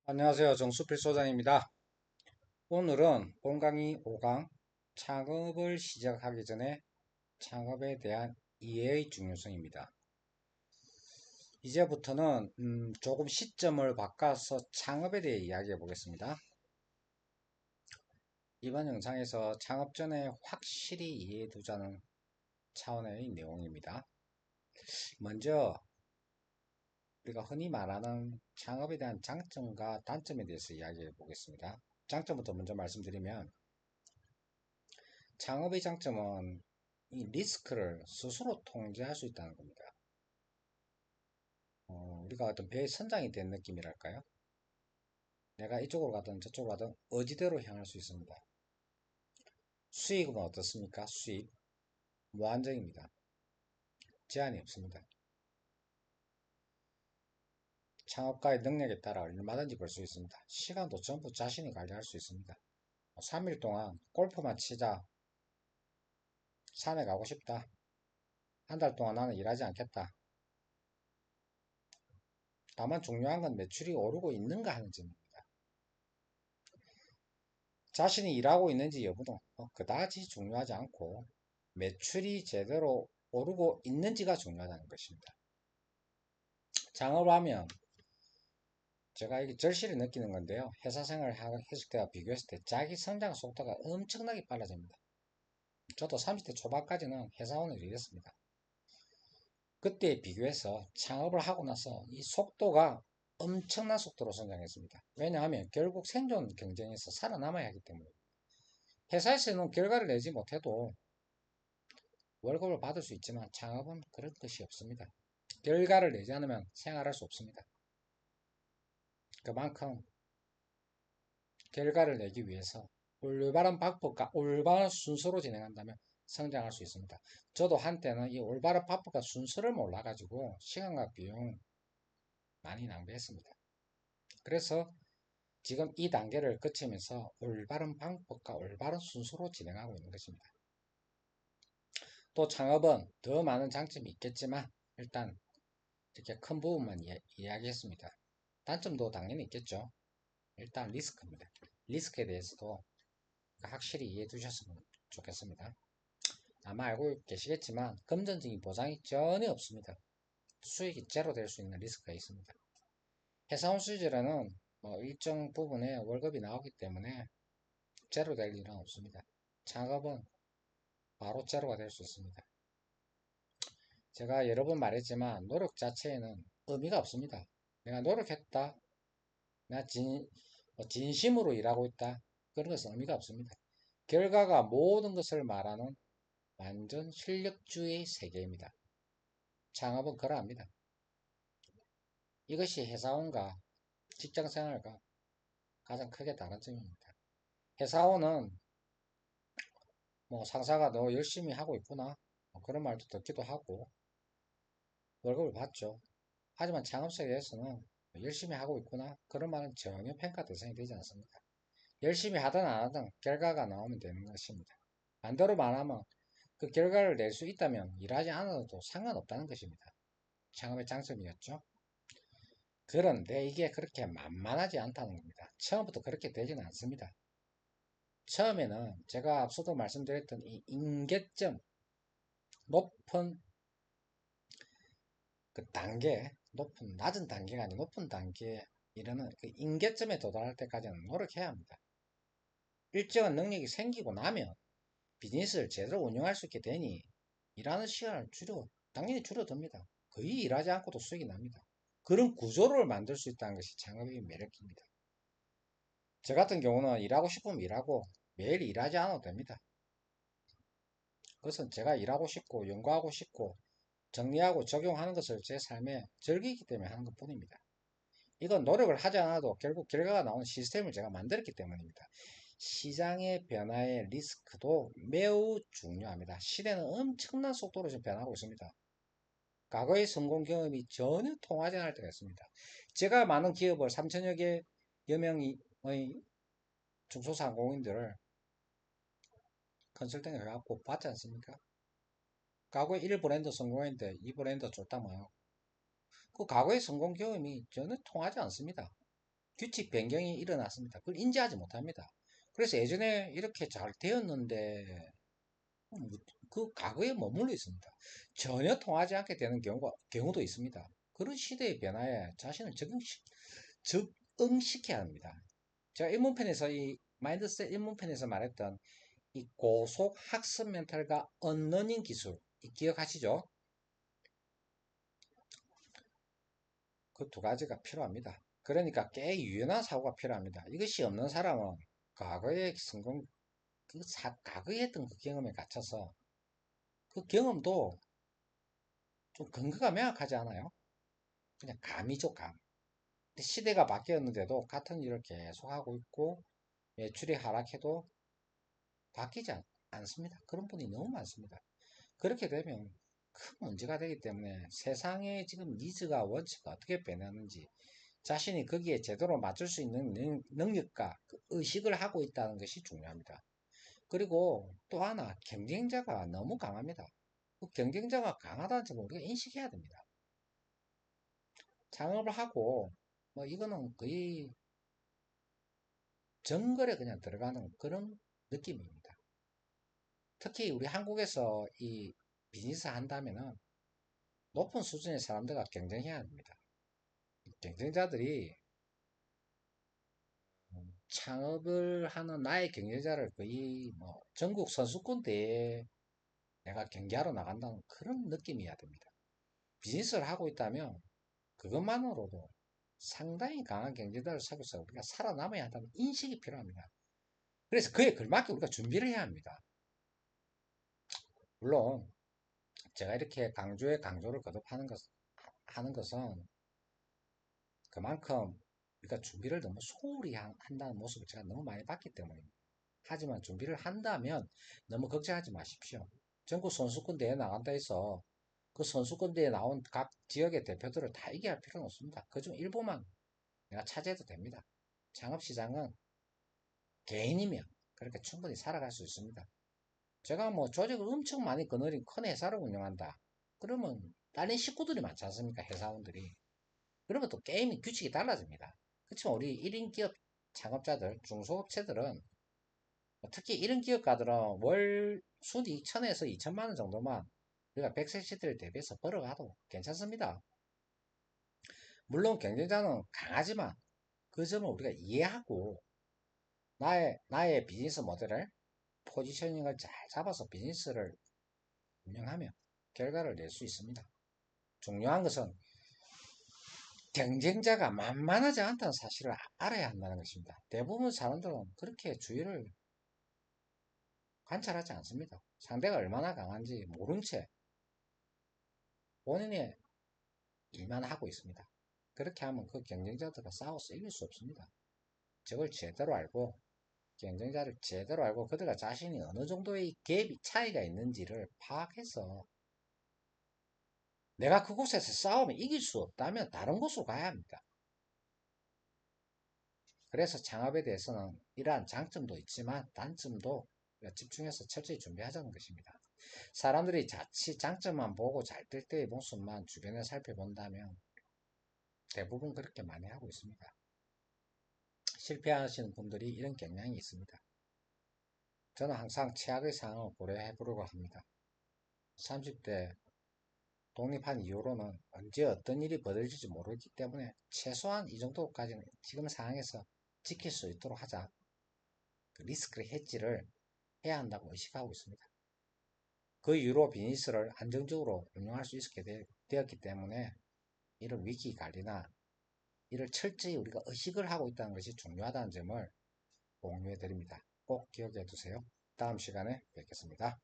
안녕하세요. 정수필 소장입니다. 오늘은 본강의 5강 창업을 시작하기 전에 창업에 대한 이해의 중요성입니다. 이제부터는 조금 시점을 바꿔서 창업에 대해 이야기해 보겠습니다. 이번 영상에서 창업 전에 확실히 이해해 두자는 차원의 내용입니다. 먼저 우리가 흔히 말하는 창업에 대한 장점과 단점에 대해서 이야기해 보겠습니다. 장점부터 먼저 말씀드리면 창업의 장점은 이 리스크를 스스로 통제할 수 있다는 겁니다. 우리가 어떤 배의 선장이 된 느낌이랄까요? 내가 이쪽으로 가든 저쪽으로 가든 어디대로 향할 수 있습니다. 수익은 어떻습니까? 수익 무한정입니다. 제한이 없습니다. 창업가의 능력에 따라 얼마든지 벌 수 있습니다. 시간도 전부 자신이 관리할 수 있습니다. 3일 동안 골프만 치자. 산에 가고 싶다. 한 달 동안 나는 일하지 않겠다. 다만 중요한 건 매출이 오르고 있는가 하는 점입니다. 자신이 일하고 있는지 여부는 그다지 중요하지 않고 매출이 제대로 오르고 있는지가 중요하다는 것입니다. 창업을 하면 제가 이게 절실히 느끼는 건데요. 회사 생활을 했을 때와 비교했을 때 자기 성장 속도가 엄청나게 빨라집니다. 저도 30대 초반까지는 회사원을 일했습니다. 그때에 비교해서 창업을 하고 나서 이 속도가 엄청난 속도로 성장했습니다. 왜냐하면 결국 생존 경쟁에서 살아남아야 하기 때문에 회사에서는 결과를 내지 못해도 월급을 받을 수 있지만 창업은 그런 것이 없습니다. 결과를 내지 않으면 생활할 수 없습니다. 그만큼 결과를 내기 위해서 올바른 방법과 올바른 순서로 진행한다면 성장할 수 있습니다. 저도 한때는 이 올바른 방법과 순서를 몰라가지고 시간과 비용 많이 낭비했습니다. 그래서 지금 이 단계를 거치면서 올바른 방법과 올바른 순서로 진행하고 있는 것입니다. 또 창업은 더 많은 장점이 있겠지만 일단 이렇게 큰 부분만 이야기했습니다. 단점도 당연히 있겠죠. 일단 리스크입니다. 리스크에 대해서도 확실히 이해해 두셨으면 좋겠습니다. 아마 알고 계시겠지만 금전적인 보장이 전혀 없습니다. 수익이 제로 될 수 있는 리스크가 있습니다. 회사원 시절에는 일정 부분의 월급이 나오기 때문에 제로 될 일은 없습니다. 창업은 바로 제로가 될 수 있습니다. 제가 여러 번 말했지만 노력 자체에는 의미가 없습니다. 내가 노력했다. 내가 진심으로 일하고 있다. 그런 것은 의미가 없습니다. 결과가 모든 것을 말하는 완전 실력주의 세계입니다. 창업은 그러합니다. 이것이 회사원과 직장생활과 가장 크게 다른 점입니다. 회사원은 상사가 너 열심히 하고 있구나 그런 말도 듣기도 하고 월급을 받죠. 하지만 창업 세계에서는 열심히 하고 있구나 그런 말은 전혀 평가 대상이 되지 않습니다. 열심히 하든 안 하든 결과가 나오면 되는 것입니다. 반대로 말하면 그 결과를 낼 수 있다면 일하지 않아도 상관없다는 것입니다. 창업의 장점이었죠. 그런데 이게 그렇게 만만하지 않다는 겁니다. 처음부터 그렇게 되지는 않습니다. 처음에는 제가 앞서도 말씀드렸던 이 임계점, 높은 그 단계, 낮은 단계가 아니라 높은 단계에 이르는 그 임계점에 도달할 때까지는 노력해야 합니다. 일정한 능력이 생기고 나면 비즈니스를 제대로 운영할 수 있게 되니 일하는 시간을 당연히 줄어듭니다. 거의 일하지 않고도 수익이 납니다. 그런 구조를 만들 수 있다는 것이 창업의 매력입니다. 저 같은 경우는 일하고 싶으면 일하고 매일 일하지 않아도 됩니다. 그것은 제가 일하고 싶고 연구하고 싶고 정리하고 적용하는 것을 제 삶에 즐기기 때문에 하는 것 뿐입니다. 이건 노력을 하지 않아도 결국 결과가 나오는 시스템을 제가 만들었기 때문입니다. 시장의 변화의 리스크도 매우 중요합니다. 시대는 엄청난 속도로 지금 변하고 있습니다. 과거의 성공 경험이 전혀 통하지 않을 때가 있습니다. 제가 많은 기업을 3천여 개여 명의 중소상공인들을 컨설팅 해갖고 봤지 않습니까? 과거에 1브랜드 성공했는데 2브랜드 쫄딱 망하고 그 과거의 성공 경험이 전혀 통하지 않습니다. 규칙 변경이 일어났습니다. 그걸 인지하지 못합니다. 그래서 예전에 이렇게 잘 되었는데 그 과거에 머물러 있습니다. 전혀 통하지 않게 되는 경우도 있습니다. 그런 시대의 변화에 자신을 적응시켜야 합니다. 제가 입문편에서 이 마인드셋 입문편에서 말했던 이 고속 학습 멘탈과 언러닝 기술 기억하시죠? 그 두 가지가 필요합니다. 그러니까 꽤 유연한 사고가 필요합니다. 이것이 없는 사람은 과거의 성공, 과거에 했던 그 경험에 갇혀서 그 경험도 좀 근거가 명확하지 않아요? 그냥 감이죠, 감. 근데 시대가 바뀌었는데도 같은 일을 계속하고 있고 매출이 하락해도 바뀌지 않습니다. 그런 분이 너무 많습니다. 그렇게 되면 큰 문제가 되기 때문에 세상의 지금 니즈가 원칙가 어떻게 변하는지 자신이 거기에 제대로 맞출 수 있는 능력과 그 의식을 하고 있다는 것이 중요합니다. 그리고 또 하나 경쟁자가 너무 강합니다. 그 경쟁자가 강하다는 점을 우리가 인식해야 됩니다. 창업을 하고 뭐 이거는 거의 정글에 그냥 들어가는 그런 느낌입니다. 특히 우리 한국에서 이 비즈니스 한다면은 높은 수준의 사람들과 경쟁해야 합니다. 경쟁자들이 창업을 하는 나의 경쟁자를 거의 뭐 전국 선수권 대회에 내가 경기하러 나간다는 그런 느낌이어야 됩니다. 비즈니스를 하고 있다면 그것만으로도 상당히 강한 경쟁자를 사귀어서 우리가 살아남아야 한다는 인식이 필요합니다. 그래서 그에 걸맞게 우리가 준비를 해야 합니다. 물론 제가 이렇게 강조에 강조를 거듭하는 하는 것은 그만큼 우리가 준비를 너무 소홀히 한다는 모습을 제가 너무 많이 봤기 때문입니다. 하지만 준비를 한다면 너무 걱정하지 마십시오. 전국 선수권 대회 나간다 해서 그 선수권 대회에 나온 각 지역의 대표들을 다 이겨야 할 필요는 없습니다. 그중 일부만 내가 차지해도 됩니다. 창업시장은 개인이면 그렇게 충분히 살아갈 수 있습니다. 제가 뭐 조직을 엄청 많이 거느린 큰 회사를 운영한다. 그러면 다른 식구들이 많지 않습니까? 회사원들이. 그러면 또 게임이 규칙이 달라집니다. 그렇지만 우리 1인 기업 창업자들, 중소업체들은 특히 1인 기업가들은 월 순이익 1000에서 2000만 원 정도만 우리가 100세시대를 대비해서 벌어가도 괜찮습니다. 물론 경쟁자는 강하지만 그 점을 우리가 이해하고 나의 비즈니스 모델을 포지셔닝을 잘 잡아서 비즈니스를 운영하면 결과를 낼 수 있습니다. 중요한 것은 경쟁자가 만만하지 않다는 사실을 알아야 한다는 것입니다. 대부분 사람들은 그렇게 주의를 관찰하지 않습니다. 상대가 얼마나 강한지 모른 채 본인의 일만 하고 있습니다. 그렇게 하면 그 경쟁자들과 싸워서 이길 수 없습니다. 저걸 제대로 알고 경쟁자를 제대로 알고 그들과 자신이 어느 정도의 갭이 차이가 있는지를 파악해서 내가 그곳에서 싸우면 이길 수 없다면 다른 곳으로 가야 합니다. 그래서 창업에 대해서는 이러한 장점도 있지만 단점도 집중해서 철저히 준비하자는 것입니다. 사람들이 자칫 장점만 보고 잘 될 때의 모습만 주변에 살펴본다면 대부분 그렇게 많이 하고 있습니다. 실패하시는 분들이 이런 경향이 있습니다. 저는 항상 최악의 상황을 고려해 보려고 합니다. 30대 독립한 이후로는 언제 어떤 일이 벌어질지 모르기 때문에 최소한 이 정도까지는 지금 상황에서 지킬 수 있도록 하자. 그 리스크 헤지를 해야 한다고 의식하고 있습니다. 그 이후로 비즈니스를 안정적으로 운영할 수 있게 되었기 때문에 이런 위기 관리나 이를 철저히 우리가 의식을 하고 있다는 것이 중요하다는 점을 공유해 드립니다. 꼭 기억해 두세요. 다음 시간에 뵙겠습니다.